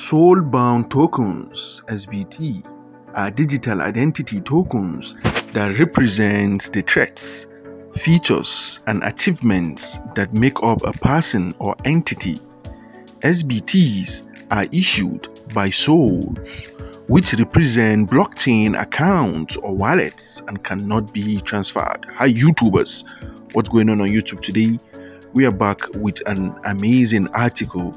Soulbound Tokens (SBT) are digital identity tokens that represent the traits, features, and achievements that make up a person or entity. SBTs are issued by souls, which represent blockchain accounts or wallets and cannot be transferred. Hi YouTubers, what's going on YouTube today? We are back with an amazing article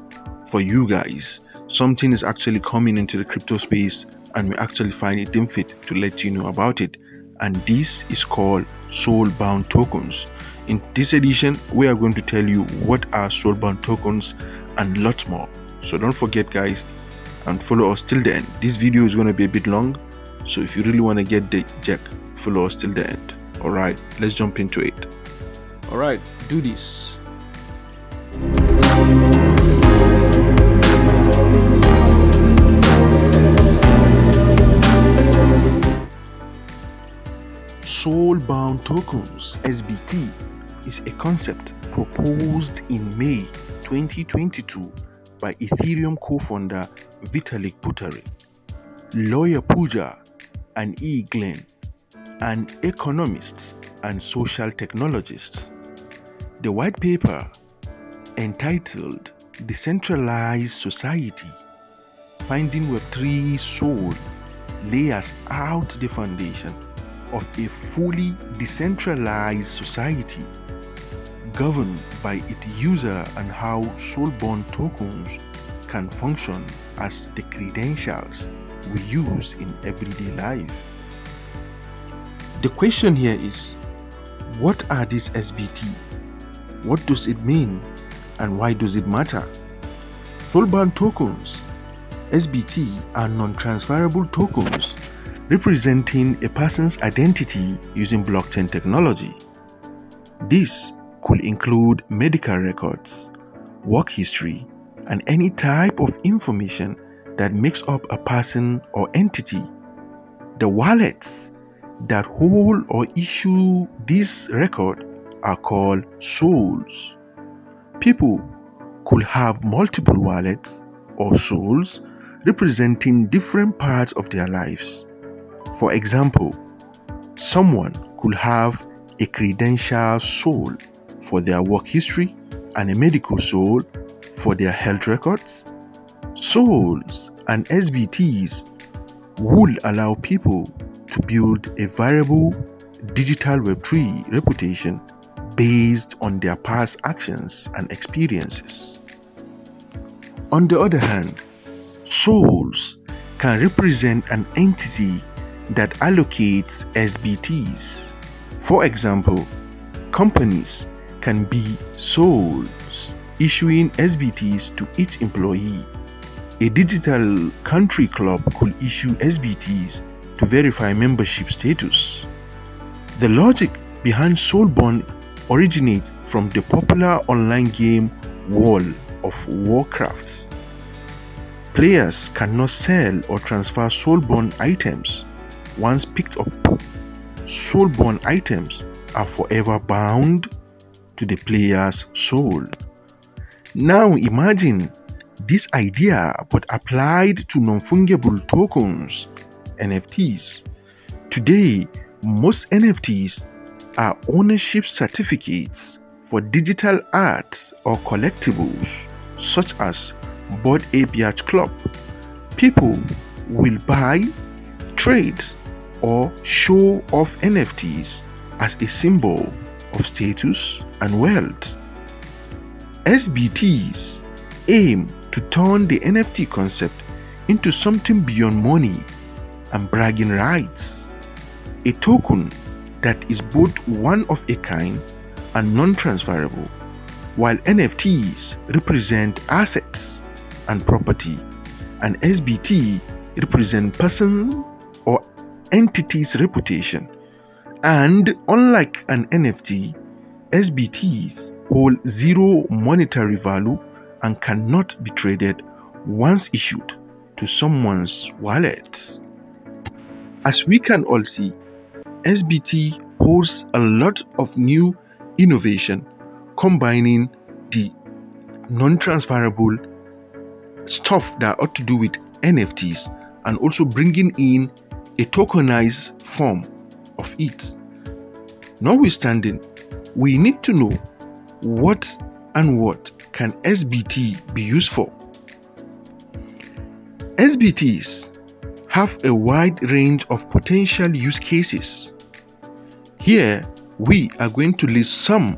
for you guys. Something is actually coming into the crypto space and we actually find it deemed fit to let you know about it, and this is called Soulbound Tokens. In this edition, we are going to tell you what are Soulbound Tokens and lots more. So don't forget guys, and follow us till the end. This video is going to be a bit long, so if you really want to get the jack, follow us till the end. Alright, let's jump into it. Alright, do this. Soulbound Tokens (SBT) is a concept proposed in May 2022 by Ethereum co-founder Vitalik Buterin, lawyer Pooja, and E. Glenn, an economist and social technologist. The white paper, entitled Decentralized Society: Finding Web3 Soul, lays out the foundation of a fully decentralized society governed by its user and how soulbound tokens can function as the credentials we use in everyday life. The question here is, what are these SBT? What does it mean and why does it matter? Soulbound tokens (SBT) are non-transferable tokens representing a person's identity using blockchain technology. This could include medical records, work history, and any type of information that makes up a person or entity. The wallets that hold or issue this record are called souls. People could have multiple wallets or souls representing different parts of their lives. For example, someone could have a credential soul for their work history and a medical soul for their health records. Souls and SBTs would allow people to build a variable digital Web3 reputation based on their past actions and experiences. On the other hand, souls can represent an entity that allocates SBTs. For example, companies can be souls issuing SBTs to each employee. A digital country club could issue SBTs to verify membership status. The logic behind Soulbound originates from the popular online game World of Warcraft. Players cannot sell or transfer Soulbound items. Once picked up, Soulbound items are forever bound to the player's soul. Now imagine this idea but applied to non-fungible tokens, NFTs. Today, most NFTs are ownership certificates for digital art or collectibles, such as Bored Ape Yacht Club. People will buy, trade, or show off NFTs as a symbol of status and wealth. SBTs aim to turn the NFT concept into something beyond money and bragging rights, a token that is both one of a kind and non-transferable, while NFTs represent assets and property, and SBT represent person or entity's reputation. And unlike an NFT, SBTs hold zero monetary value and cannot be traded once issued to someone's wallet. As we can all see, SBT holds a lot of new innovation combining the non-transferable stuff that ought to do with NFTs and also bringing in a tokenized form of it. Notwithstanding, we need to know what can SBT be used for. SBTs have a wide range of potential use cases. Here, we are going to list some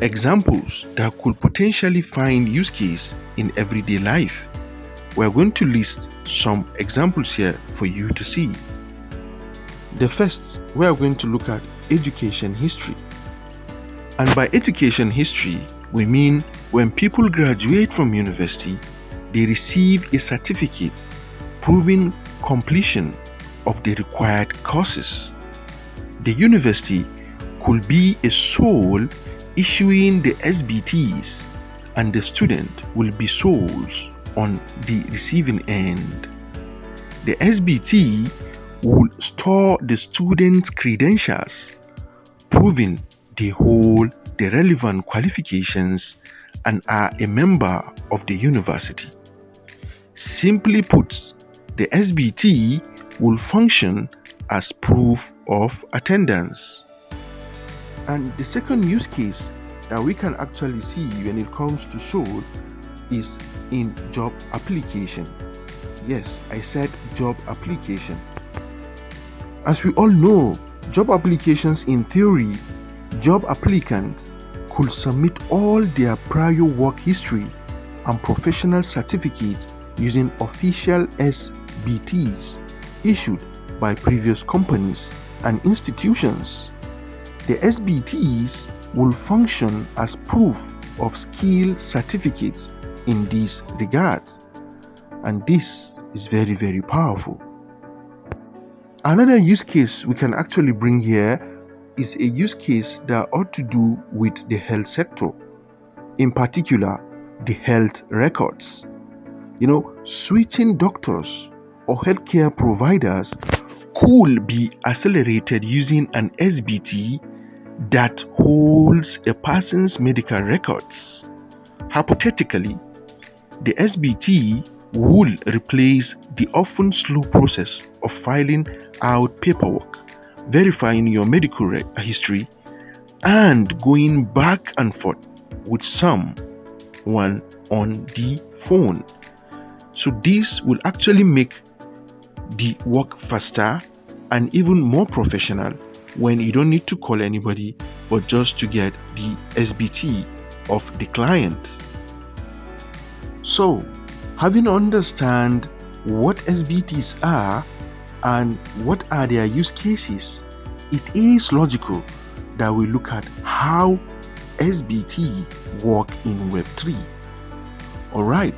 examples that could potentially find use case in everyday life. We are going to list some examples here for you to see. The first, we are going to look at education history. And by education history, we mean when people graduate from university, they receive a certificate proving completion of the required courses. The university could be a sole issuing the SBTs, and the student will be souls on the receiving end. The SBT will store the student's credentials, proving they hold the relevant qualifications and are a member of the university. Simply put, the SBT will function as proof of attendance. And the second use case that we can actually see when it comes to Soul is in job application. Yes, I said job application. As we all know, job applications in theory, job applicants could submit all their prior work history and professional certificates using official SBTs issued by previous companies and institutions. The SBTs will function as proof of skill certificates in this regard, and this is very, very powerful. Another use case we can actually bring here is a use case that ought to do with the health sector, in particular the health records. Switching doctors or healthcare providers could be accelerated using an SBT that holds a person's medical records. Hypothetically, the SBT will replace the often slow process of filing out paperwork, verifying your medical history, and going back and forth with someone on the phone. So this will actually make the work faster and even more professional when you don't need to call anybody but just to get the SBT of the client. So, having understand what SBTs are and what are their use cases, it is logical that we look at how SBT work in Web3. Alright,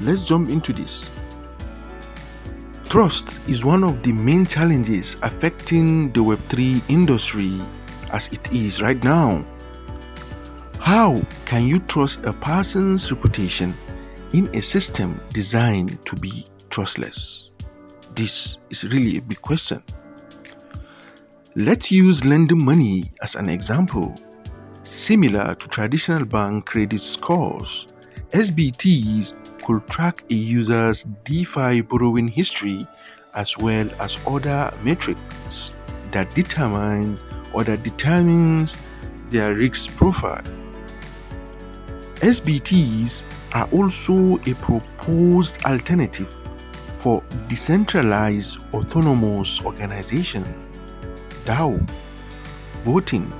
let's jump into this. Trust is one of the main challenges affecting the Web3 industry as it is right now. How can you trust a person's reputation in a system designed to be trustless? This is really a big question. Let's use lending money as an example. Similar to traditional bank credit scores, SBTs could track a user's DeFi borrowing history as well as other metrics that determines their risk profile. SBTs are also a proposed alternative for decentralized autonomous organization DAO voting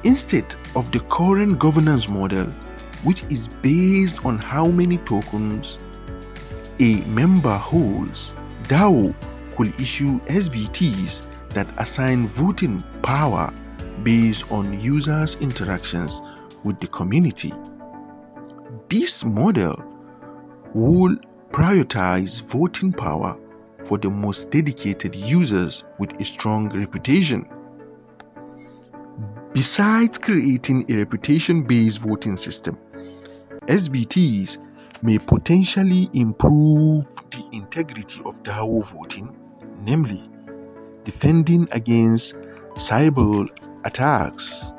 instead of the current governance model, which is based on how many tokens a member holds. DAO could issue SBTs that assign voting power based on users' interactions with the community. This model will prioritize voting power for the most dedicated users with a strong reputation. Besides creating a reputation-based voting system, SBTs may potentially improve the integrity of DAO voting, namely defending against cyber attacks,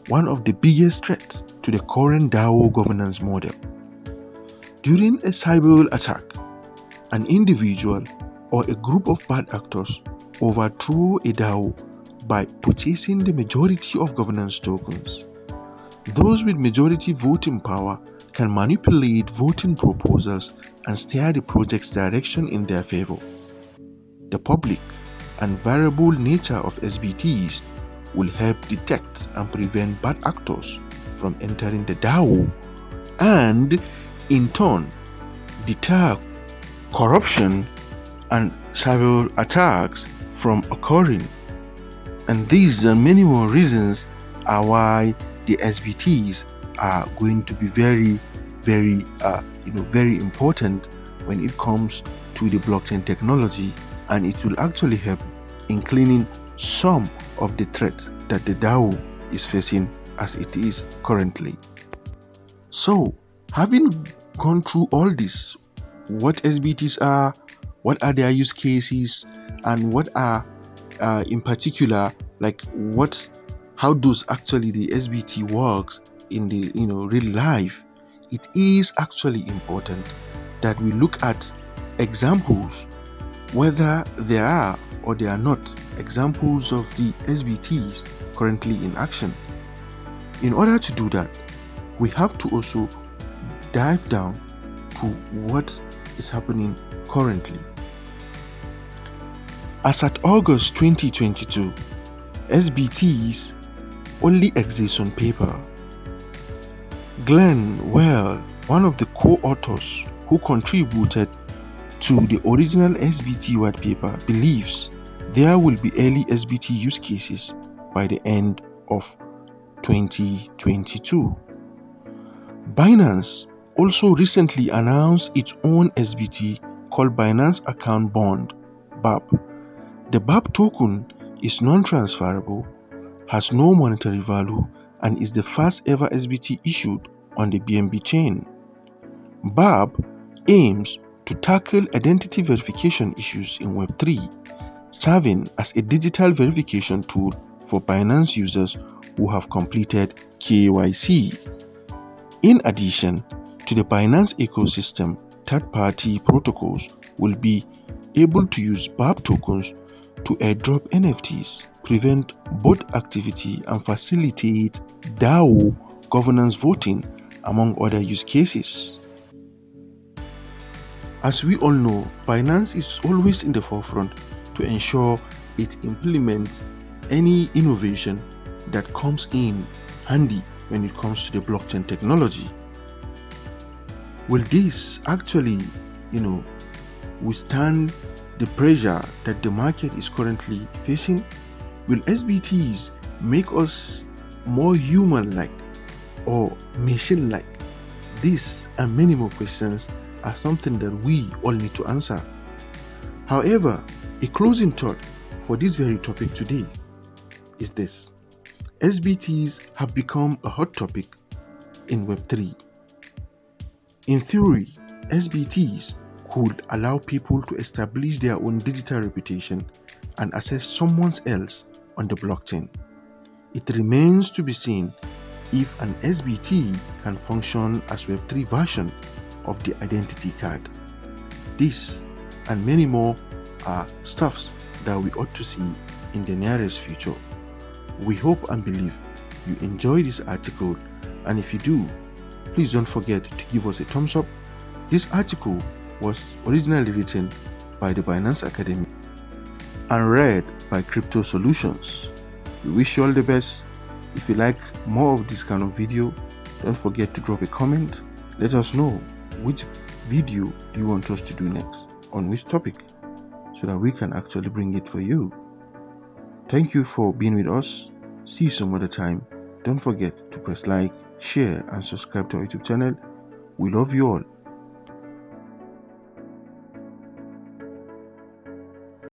one of the biggest threats to the current DAO governance model. During a cyber attack, an individual or a group of bad actors overthrow a DAO by purchasing the majority of governance tokens. Those with majority voting power can manipulate voting proposals and steer the project's direction in their favor. The public and variable nature of SBTs will help detect and prevent bad actors from entering the DAO and, in turn, deter corruption and cyber attacks from occurring. And these and many more reasons are why the SBTs are going to be very important when it comes to the blockchain technology, and it will actually help in cleaning some of the threats that the DAO is facing as it is currently. So, having gone through all this, what SBTs are, what are their use cases, and what are in particular, like how does actually the SBT works in the real life, it is actually important that we look at examples, whether there are or there are not examples of the SBTs currently in action. In order to do that, we have to also dive down to what is happening currently. As at August 2022, SBTs only exist on paper. Glenn Well, one of the co-authors who contributed to the original SBT white paper, believes there will be early SBT use cases by the end of 2022. Binance also recently announced its own SBT called Binance Account Bond, BAB. The BAB token is non-transferable, has no monetary value, and is the first ever SBT issued on the BNB chain. BAB aims to tackle identity verification issues in Web3, serving as a digital verification tool for Binance users who have completed KYC. In addition to the Binance ecosystem, third-party protocols will be able to use BAB tokens to airdrop NFTs, prevent bot activity, and facilitate DAO governance voting, among other use cases. As we all know, Binance is always in the forefront to ensure it implements any innovation that comes in handy when it comes to the blockchain technology. Will this actually, withstand the pressure that the market is currently facing? Will SBTs make us more human-like or machine-like? This and many more questions are something that we all need to answer. However, a closing thought for this very topic today is this: SBTs have become a hot topic in Web3. In theory, SBTs could allow people to establish their own digital reputation and assess someone else on the blockchain. It remains to be seen if an SBT can function as Web3 version of the identity card. This and many more are stuffs that we ought to see in the nearest future. We hope and believe you enjoy this article, and if you do, please don't forget to give us a thumbs up. This article was originally written by the Binance Academy and read by Crypto Solutions. We wish you all the best. If you like more of this kind of video, don't forget to drop a comment. Let us know which video you want us to do next, on which topic, so that we can actually bring it for you. Thank you for being with us. See you some other time. Don't forget to press like, share, and subscribe to our YouTube channel. We love you all.